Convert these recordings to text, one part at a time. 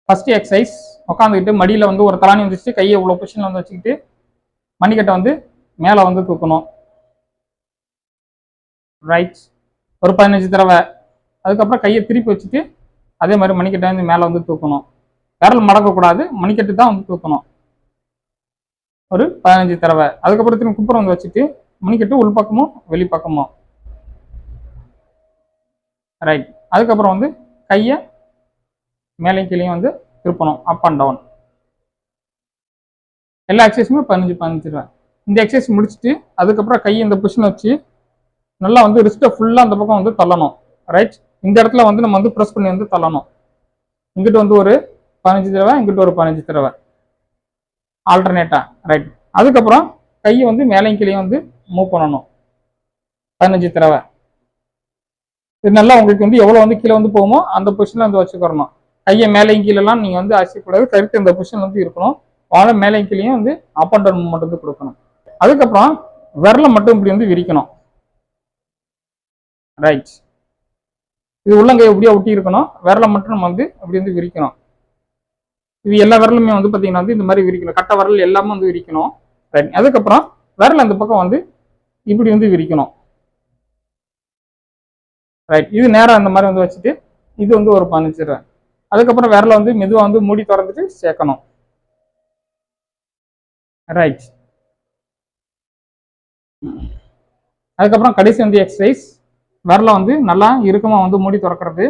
First exercise உட்காந்துக்கிட்டு மடியில் வந்து ஒரு தலானி வந்துச்சு, கையை இவ்வளோ பொசிஷனில் வந்து வச்சுக்கிட்டு மணிக்கட்டை வந்து மேலே வந்து தூக்கணும். ரைட், ஒரு 15 தடவை. அதுக்கப்புறம் கையை திருப்பி வச்சுட்டு அதே மாதிரி மணிக்கட்டை வந்து மேலே வந்து தூக்கணும். விரல் மடக்கக்கூடாது, மணிக்கட்டு தான் வந்து தூக்கணும். ஒரு 15 தடவை. அதுக்கப்புறம் திரும்ப குப்புறம் வந்து வச்சுட்டு மணிக்கட்டு உள்பக்கமும் வெளிப்பக்கமும். ரைட், அதுக்கப்புறம் வந்து கையை மேலேயும் கீழேயும் வந்து திருப்பணும், அப் அண்ட் டவுன். எல்லா எக்ஸசைஸுமே 15 ரூபா. இந்த எக்ஸசைஸ் முடிச்சுட்டு அதுக்கப்புறம் கையை இந்த பொசிஷன் வச்சு நல்லா வந்து ரிஸ்ட்டை ஃபுல்லாக அந்த பக்கம் வந்து தள்ளணும். ரைட், இந்த இடத்துல வந்து நம்ம வந்து ப்ரெஸ் பண்ணி வந்து தள்ளணும். இங்கிட்டு வந்து ஒரு 15 தடவை, இங்கிட்டு ஒரு 15 தடவை ஆல்டர்னேட்டா. ரைட், அதுக்கப்புறம் கையை வந்து மேலேயும் கீழேயும் வந்து மூவ் பண்ணணும் 15 தடவை. இது நல்லா உங்களுக்கு வந்து எவ்வளோ வந்து கீழே வந்து போகுமோ அந்த பொசிஷனில் வந்து வச்சுக்கிறணும். கையை மேலேயும் கீழெல்லாம் நீங்கள் வந்து அசைக்கூடாது, கரெக்ட் இந்த பொசிஷன் வந்து இருக்கணும். வாழை மேலேயும் கீழேயும் வந்து அப் அண்ட் டவுன் மூவ்மெண்ட் வந்து கொடுக்கணும். அதுக்கப்புறம் விரலை மட்டும் இப்படி வந்து விரிக்கணும். ரைட், இது உள்ளங்கை எப்படியா ஒட்டி இருக்கணும், விரலை மட்டும் நம்ம வந்து அப்படி வந்து விரிக்கணும். இது எல்லா விரலுமே வந்து பார்த்தீங்கன்னா வந்து இந்த மாதிரி விரிக்கணும், கட்டை விரல் எல்லாமே வந்து விரிக்கணும். ரைட், அதுக்கப்புறம் விரல் அந்த பக்கம் வந்து இப்படி வந்து விரிக்கணும். ரைட், இது நேரம் அந்த மாதிரி வந்து வச்சுட்டு இது வந்து ஒரு 15 ரூபா. அதுக்கப்புறம் விரலை வந்து மெதுவாக வந்து மூடி திறந்துட்டு சேர்க்கணும். ரைட், அதுக்கப்புறம் கடைசி வந்து எக்ஸசைஸ் விரலை வந்து நல்லா இறுக்கமாக வந்து மூடி திறக்கிறது,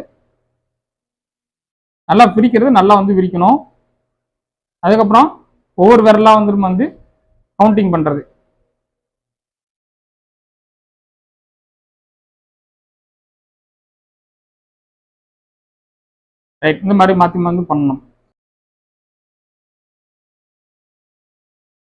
நல்லா பிரிக்கிறது, நல்லா வந்து விரிக்கணும். அதுக்கப்புறம் ஒவ்வொரு விரலா வந்து கவுண்டிங் பண்றது. ரைட், இந்த மாதிரி மாற்றி வந்து பண்ணணும்.